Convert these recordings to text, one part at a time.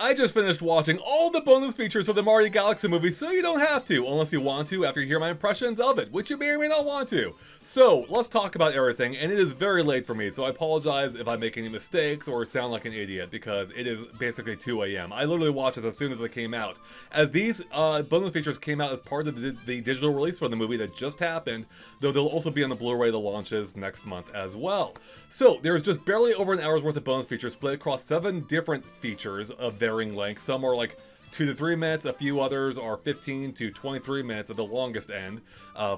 I just finished watching all the bonus features of the Mario Galaxy movie, so you don't have to, unless you want to after you hear my impressions of it, which you may or may not want to. So, let's talk about everything, and it is very late for me, so I apologize if I make any mistakes or sound like an idiot, because it is basically 2 a.m. I literally watched this as soon as it came out. As these bonus features came out as part of the digital release for the movie that just happened, though they'll also be on the Blu-ray that launches next month as well. So, there's just barely over an hour's worth of bonus features split across 7 different features of varying length. Some are like 2 to 3 minutes, a few others are 15 to 23 minutes at the longest end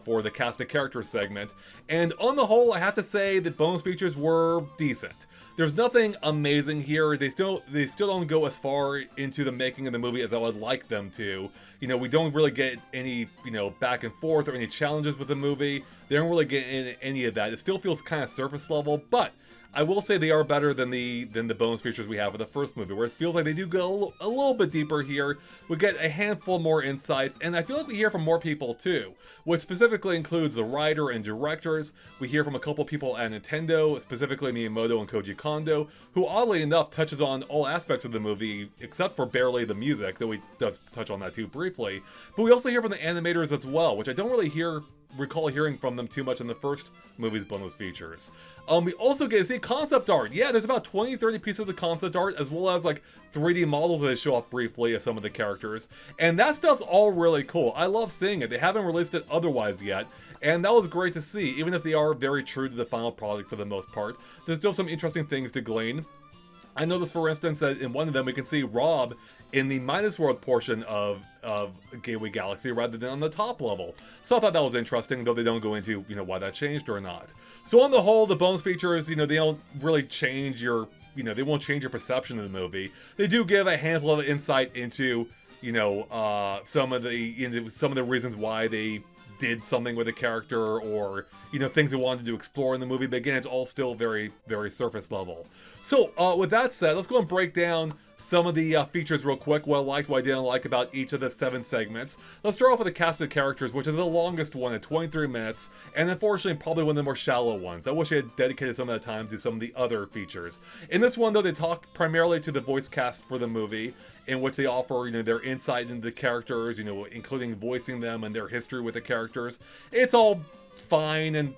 for the cast of characters segment. And on the whole, I have to say that bonus features were decent. There's nothing amazing here. They still don't go as far into the making of the movie as I would like them to. You know, we don't really get any, back and forth or any challenges with the movie. They don't really get in any of that. It still feels kind of surface level, but I will say they are better than the bonus features we have for the first movie, where it feels like they do go a little bit deeper here. We get a handful more insights, and I feel like we hear from more people too, which specifically includes the writer and directors. We hear from a couple people at Nintendo, specifically Miyamoto and Koji Kondo, who oddly enough touches on all aspects of the movie, except for barely the music, though he does touch on that too briefly. But we also hear from the animators as well, which I don't really recall hearing from them too much in the first movie's bonus features. We also get to see concept art. Yeah, there's about 20-30 pieces of concept art, as well as like 3D models that show up briefly as some of the characters. And that stuff's all really cool. I love seeing it. They haven't released it otherwise yet, and that was great to see. Even if they are very true to the final product for the most part, there's still some interesting things to glean. I noticed, for instance, that in one of them we can see Rob in the Minus World portion of Gateway Galaxy rather than on the top level. So I thought that was interesting, though they don't go into, why that changed or not. So on the whole, the bonus features, they don't really change your, they won't change your perception of the movie. They do give a handful of insight into, some of the reasons why they did something with a character, or things they wanted to explore in the movie, but again, it's all still very, very surface level. So with that said, let's go and break down some of the features real quick, what I liked, what I didn't like about each of the 7 segments. Let's start off with the cast of characters, which is the longest one at 23 minutes, and unfortunately probably one of the more shallow ones. I wish I had dedicated some of that time to some of the other features. In this one, though, they talk primarily to the voice cast for the movie, in which they offer, their insight into the characters, including voicing them and their history with the characters. It's all fine and,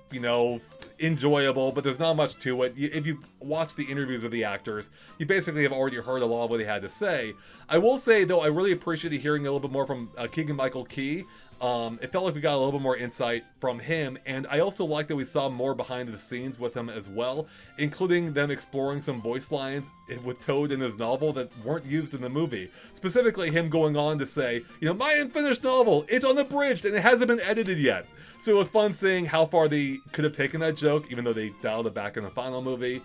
enjoyable, but there's not much to it. If you've watched the interviews of the actors, you basically have already heard a lot of what they had to say. I will say, though, I really appreciated hearing a little bit more from Keegan-Michael Key. It felt like we got a little bit more insight from him, and I also like that we saw more behind the scenes with him as well, including them exploring some voice lines with Toad in his novel that weren't used in the movie. Specifically, him going on to say, my unfinished novel, it's unabridged and it hasn't been edited yet. So it was fun seeing how far they could have taken that joke, even though they dialed it back in the final movie.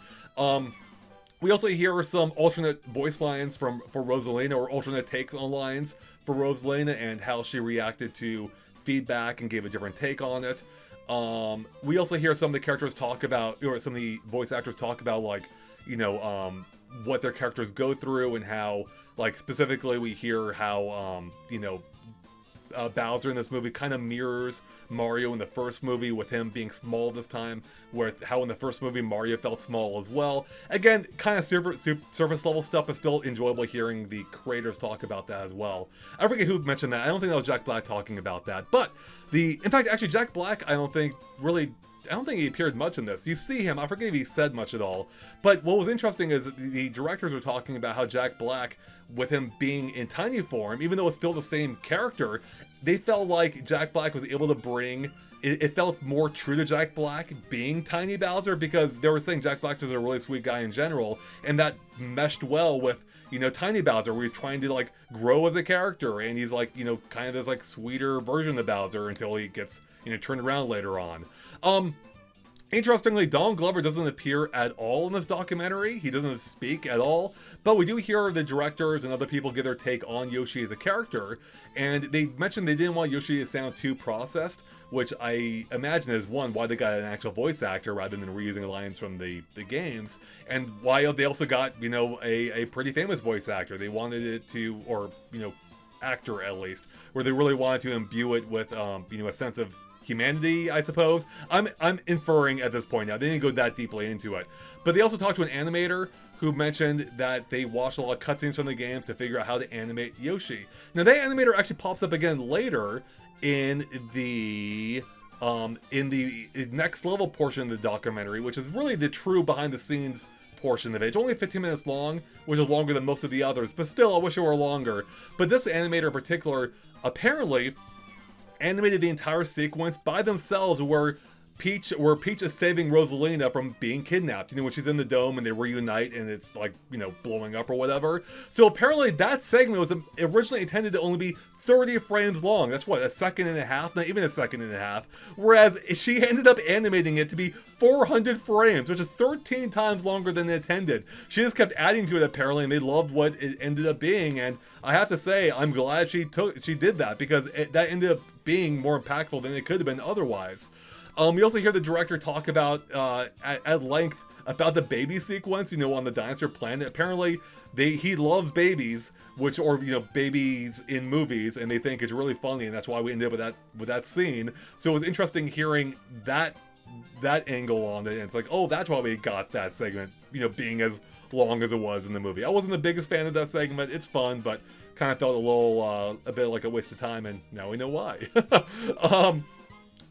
We also hear some alternate voice lines for Rosalina, or alternate takes on lines for Rosalina, and how she reacted to feedback and gave a different take on it. We also hear some of the characters talk about, or some of the voice actors talk about, like, what their characters go through, and how, like, specifically we hear how, Bowser in this movie kind of mirrors Mario in the first movie, with him being small this time, where how in the first movie Mario felt small as well. Again, kind of surface level stuff, but still enjoyable hearing the creators talk about that as well. I forget who mentioned that. I don't think that was Jack Black talking about that, but in fact, actually, Jack Black, I don't think he appeared much in this. You see him, I forget if he said much at all, but what was interesting is the directors were talking about how Jack Black, with him being in tiny form, even though it's still the same character, they felt like Jack Black was able to bring, it felt more true to Jack Black being Tiny Bowser, because they were saying Jack Black is a really sweet guy in general, and that meshed well with, Tiny Bowser, where he's trying to, like, grow as a character, and he's, like, kind of this, like, sweeter version of Bowser until he gets, turned around later on. Interestingly, Donald Glover doesn't appear at all in this documentary. He doesn't speak at all, but we do hear the directors and other people give their take on Yoshi as a character, and they mentioned they didn't want Yoshi to sound too processed, which I imagine is, one, why they got an actual voice actor rather than reusing lines from the games, and why they also got, a pretty famous voice actor. They wanted it to, or, actor at least, where they really wanted to imbue it with, a sense of humanity, I suppose. I'm inferring at this point now. They didn't go that deeply into it. But they also talked to an animator who mentioned that they watched a lot of cutscenes from the games to figure out how to animate Yoshi. Now that animator actually pops up again later in the next level portion of the documentary, which is really the true behind the scenes portion of it. It's only 15 minutes long, which is longer than most of the others, but still I wish it were longer. But this animator in particular apparently animated the entire sequence by themselves where Peach is saving Rosalina from being kidnapped, you know, when she's in the dome and they reunite and it's like, you know, blowing up or whatever. So apparently that segment was originally intended to only be 30 frames long. That's what, a second and a half? Not even a second and a half. Whereas she ended up animating it to be 400 frames, which is 13 times longer than intended. She just kept adding to it apparently, and they loved what it ended up being. And I have to say, I'm glad she did that, because that ended up being more impactful than it could have been otherwise. We also hear the director talk about at length about the baby sequence, you know, on the dinosaur planet. Apparently, he loves babies, or you know, babies in movies, and they think it's really funny, and that's why we ended up with that scene. So it was interesting hearing that angle on it, and it's like, oh, that's why we got that segment, you know, being as long as it was in the movie. I wasn't the biggest fan of that segment. It's fun, but kind of felt a bit like a waste of time, and now we know why.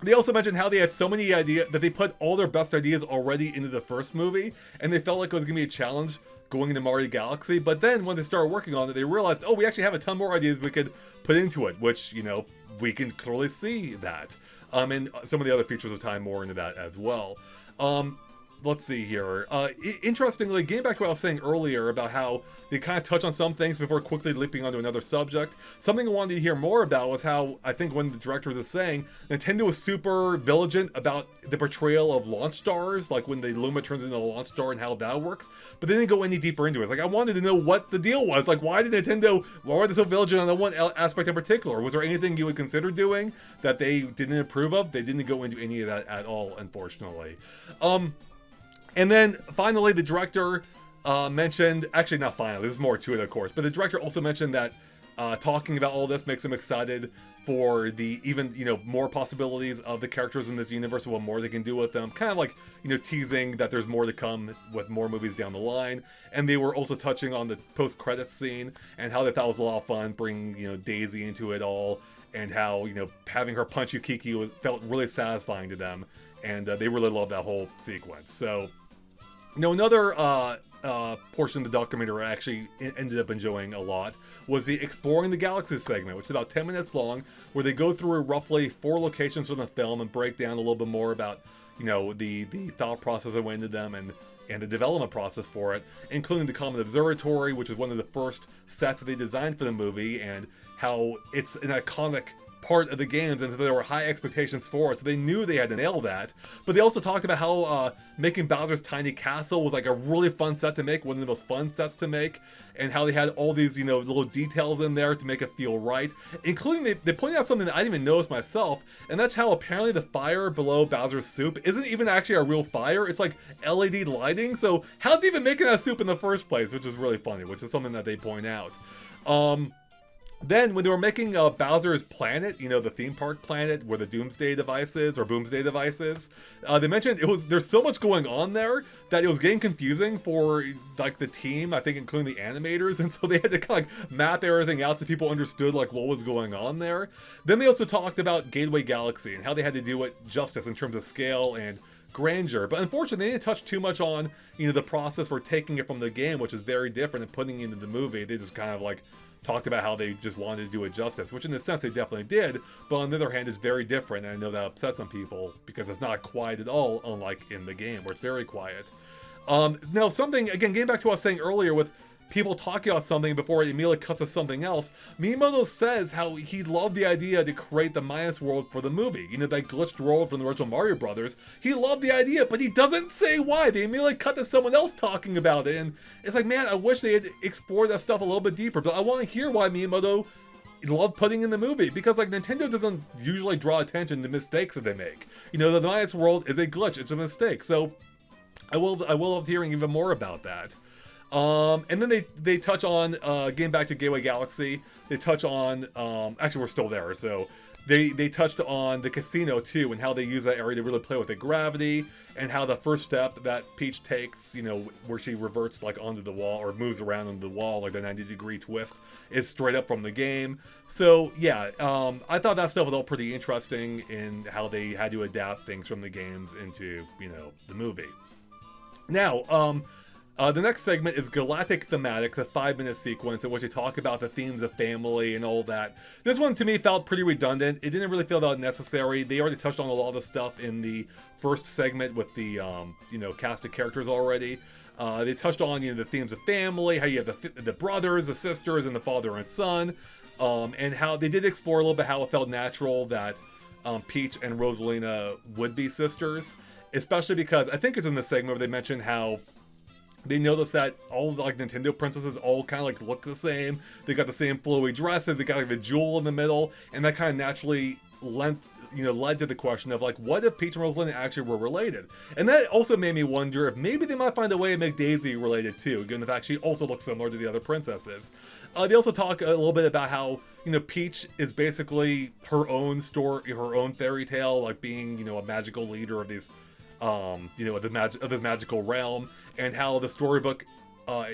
They also mentioned how they had so many ideas that they put all their best ideas already into the first movie, and they felt like it was going to be a challenge going into Mario Galaxy. But then when they started working on it, they realized, oh, we actually have a ton more ideas we could put into it, which, you know, we can clearly see that. And some of the other features will tie more into that as well. Let's see here. Interestingly, getting back to what I was saying earlier about how they kind of touch on some things before quickly leaping onto another subject, something I wanted to hear more about was how, I think when the director was saying, Nintendo was super vigilant about the portrayal of launch stars, like when the Luma turns into a launch star and how that works, but they didn't go any deeper into it. It's like, I wanted to know what the deal was. Like, why were they so vigilant on that one aspect in particular? Was there anything you would consider doing that they didn't approve of? They didn't go into any of that at all, unfortunately. And then finally, the director mentioned, actually not finally, there's more to it of course, but the director also mentioned that talking about all this makes him excited for the even, you know, more possibilities of the characters in this universe and what more they can do with them. Kind of like, you know, teasing that there's more to come with more movies down the line. And they were also touching on the post-credits scene and how they thought it was a lot of fun bringing, you know, Daisy into it all, and how, you know, having her punch Yukiki felt really satisfying to them. And they really loved that whole sequence. So, you know, another portion of the documentary I actually ended up enjoying a lot was the Exploring the Galaxy segment, which is about 10 minutes long, where they go through roughly 4 locations from the film and break down a little bit more about, you know, the thought process that went into them and the development process for it, including the Comet Observatory, which was one of the first sets that they designed for the movie, and how it's an iconic part of the games, and there were high expectations for it, so they knew they had to nail that. But they also talked about how making Bowser's Tiny Castle was like a really fun set to make, one of the most fun sets to make, and how they had all these, you know, little details in there to make it feel right, including they pointed out something that I didn't even notice myself, and that's how apparently the fire below Bowser's soup isn't even actually a real fire. It's like LED lighting, so how's he even making that soup in the first place, which is really funny, which is something that they point out. Then, when they were making Bowser's Planet, you know, the theme park planet where the Doomsday device is, or Boomsday device is, they mentioned there's so much going on there that it was getting confusing for, like, the team, I think including the animators, and so they had to kind of like map everything out so people understood, like, what was going on there. Then they also talked about Gateway Galaxy and how they had to do it justice in terms of scale and grandeur, but unfortunately they didn't touch too much on, you know, the process for taking it from the game, which is very different, and putting it into the movie. They just kind of like talked about how they just wanted to do it justice, which in a sense they definitely did, but on the other hand, it's very different, and I know that upset some people because it's not quiet at all, unlike in the game where it's very quiet. Now, something, again, getting back to what I was saying earlier with people talking about something before it immediately cuts to something else, Miyamoto says how he loved the idea to create the Minus world for the movie. You know, that glitched world from the original Mario Brothers. He loved the idea, but he doesn't say why. They immediately cut to someone else talking about it, and it's like, man, I wish they had explored that stuff a little bit deeper, but I want to hear why Miyamoto loved putting in the movie, because like Nintendo doesn't usually draw attention to mistakes that they make. You know, the Minus world is a glitch, it's a mistake, so I will love hearing even more about that. And then they touch on, getting back to Gateway Galaxy, they touch on, actually we're still there, so they touched on the casino too, and how they use that area to really play with the gravity, and how the first step that Peach takes, you know, where she reverts like onto the wall, or moves around onto the wall, like the 90-degree twist, is straight up from the game. So yeah, I thought that stuff was all pretty interesting in how they had to adapt things from the games into, you know, the movie. Now, the next segment is Galactic Thematics, a 5-minute sequence in which they talk about the themes of family and all that. This one to me felt pretty redundant. It didn't really feel that necessary. They already touched on a lot of the stuff in the first segment with the, you know, cast of characters already. They touched on, you know, the themes of family, how you have the brothers, the sisters, and the father and son, and how they did explore a little bit how it felt natural that Peach and Rosalina would be sisters, especially because I think it's in the segment where they mentioned how they noticed that all like Nintendo princesses all kind of like look the same. They got the same flowy dresses. They got like the jewel in the middle, and that kind of naturally led to the question of like, what if Peach and Rosalina actually were related? And that also made me wonder if maybe they might find a way to make Daisy related too, given the fact she also looks similar to the other princesses. They also talk a little bit about how, you know, Peach is basically her own story, her own fairy tale, like being, you know, a magical leader of these. You know, of this magical realm, and how the storybook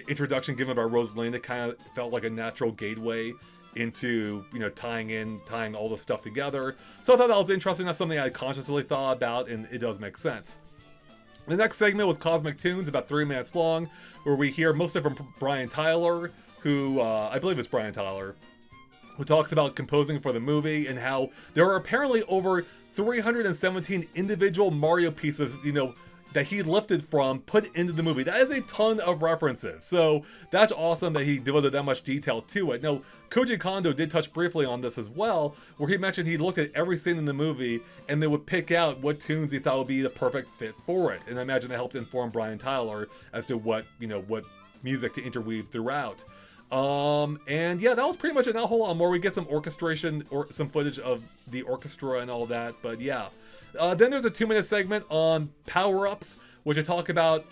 introduction given by Rosalina kind of felt like a natural gateway into, you know, tying all the stuff together. So I thought that was interesting. That's something I consciously thought about, and it does make sense. The next segment was Cosmic Tunes, about 3 minutes long, where we hear mostly from Brian Tyler, who I believe it's Brian Tyler, who talks about composing for the movie and how there are apparently over 317 individual Mario pieces, you know, that he lifted from, put into the movie. That is a ton of references. So that's awesome that he devoted that much detail to it. Now, Koji Kondo did touch briefly on this as well, where he mentioned he looked at every scene in the movie and they would pick out what tunes he thought would be the perfect fit for it. And I imagine that helped inform Brian Tyler as to what, you know, what music to interweave throughout. And yeah, that was pretty much it. Not a whole lot more. We get some orchestration or some footage of the orchestra and all that, but yeah. Then there's a 2-minute segment on power-ups, which I talk about,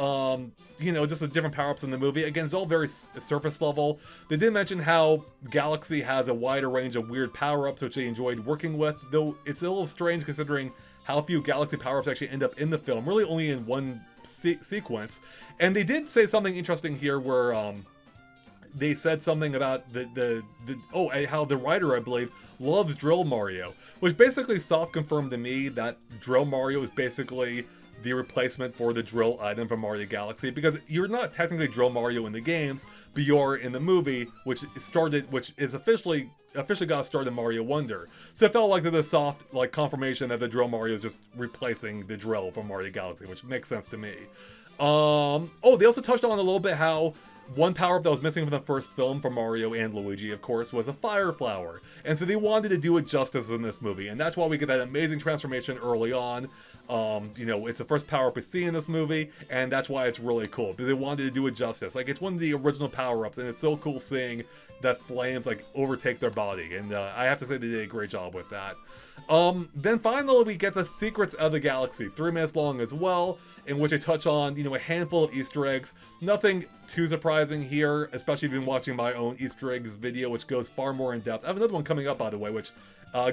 you know, just the different power-ups in the movie. Again, it's all very surface level. They did mention how Galaxy has a wider range of weird power-ups, which they enjoyed working with, though it's a little strange considering how few Galaxy power-ups actually end up in the film, really only in one sequence. And they did say something interesting here where, they said something about how the writer, I believe, loves Drill Mario, which basically soft confirmed to me that Drill Mario is basically the replacement for the drill item from Mario Galaxy, because you're not technically Drill Mario in the games, but you're in the movie, which is officially got started in Mario Wonder. So it felt like there's a soft like confirmation that the Drill Mario is just replacing the drill from Mario Galaxy, which makes sense to me. They also touched on a little bit how one power-up that was missing from the first film from Mario and Luigi, of course, was a fire flower. And so they wanted to do it justice in this movie, and that's why we get that amazing transformation early on. You know, it's the first power-up we see in this movie, and that's why it's really cool, because they wanted to do it justice. Like, it's one of the original power-ups, and it's so cool seeing that flames, like, overtake their body, and I have to say they did a great job with that. Then finally we get the Secrets of the Galaxy, 3 minutes long as well, in which I touch on, you know, a handful of Easter eggs. Nothing too surprising here, especially if you've been watching my own Easter eggs video, which goes far more in depth. I have another one coming up, by the way, which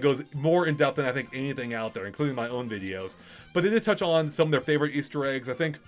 goes more in depth than I think anything out there, including my own videos. But they did touch on some of their favorite Easter eggs. I think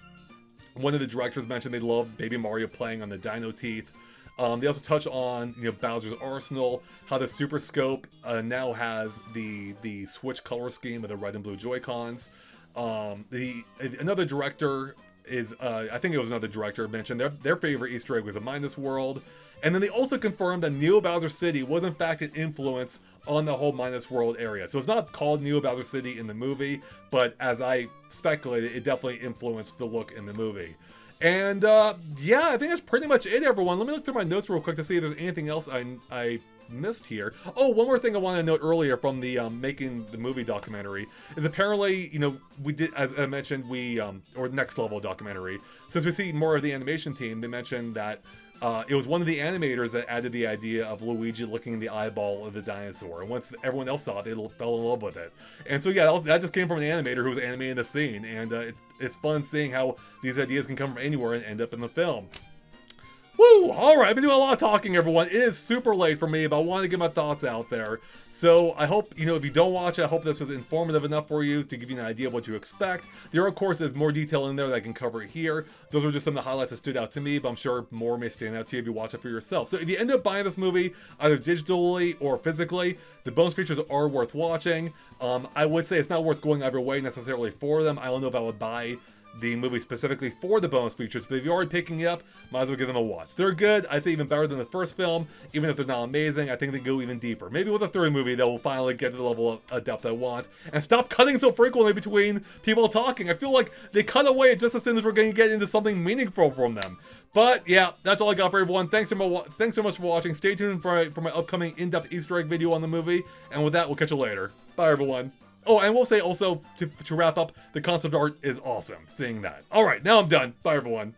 one of the directors mentioned they love Baby Mario playing on the Dino Teeth. They also touch on, you know, Bowser's Arsenal, how the Super Scope now has the Switch color scheme of the red and blue Joy-Cons. Another director is, I think it was another director mentioned their favorite Easter egg was the Minus World. And then they also confirmed that Neo Bowser City was in fact an influence on the whole Minus World area. So it's not called Neo Bowser City in the movie, but as I speculated, it definitely influenced the look in the movie. And yeah, I think that's pretty much it, everyone. Let me look through my notes real quick to see if there's anything else I missed here. Oh, one more thing I wanted to note earlier from the making the movie documentary is apparently, you know, we did, as I mentioned, or Next Level documentary, since we see more of the animation team, they mentioned that it was one of the animators that added the idea of Luigi looking in the eyeball of the dinosaur. And once everyone else saw it, they fell in love with it. And so yeah, that just came from an animator who was animating the scene. And it's fun seeing how these ideas can come from anywhere and end up in the film. Woo! Alright, I've been doing a lot of talking, everyone. It is super late for me, but I wanted to get my thoughts out there. So I hope, if you don't watch it, I hope this was informative enough for you to give you an idea of what to expect. There, of course, is more detail in there that I can cover here. Those are just some of the highlights that stood out to me, but I'm sure more may stand out to you if you watch it for yourself. So if you end up buying this movie, either digitally or physically, the bonus features are worth watching. I would say it's not worth going either way necessarily for them. I don't know if I would buy the movie specifically for the bonus features, but if you're already picking it up, might as well give them a watch. They're good. I'd say even better than the first film, even if they're not amazing. I think they go even deeper. Maybe with a third movie, they'll finally get to the level of depth I want. And stop cutting so frequently between people talking. I feel like they cut away just as soon as we're going to get into something meaningful from them. But yeah, that's all I got for everyone. Thanks so much for watching. Stay tuned for my upcoming in-depth Easter egg video on the movie. And with that, we'll catch you later. Bye, everyone. Oh, and we'll say also, to wrap up, the concept art is awesome, seeing that. Alright, now I'm done. Bye, everyone.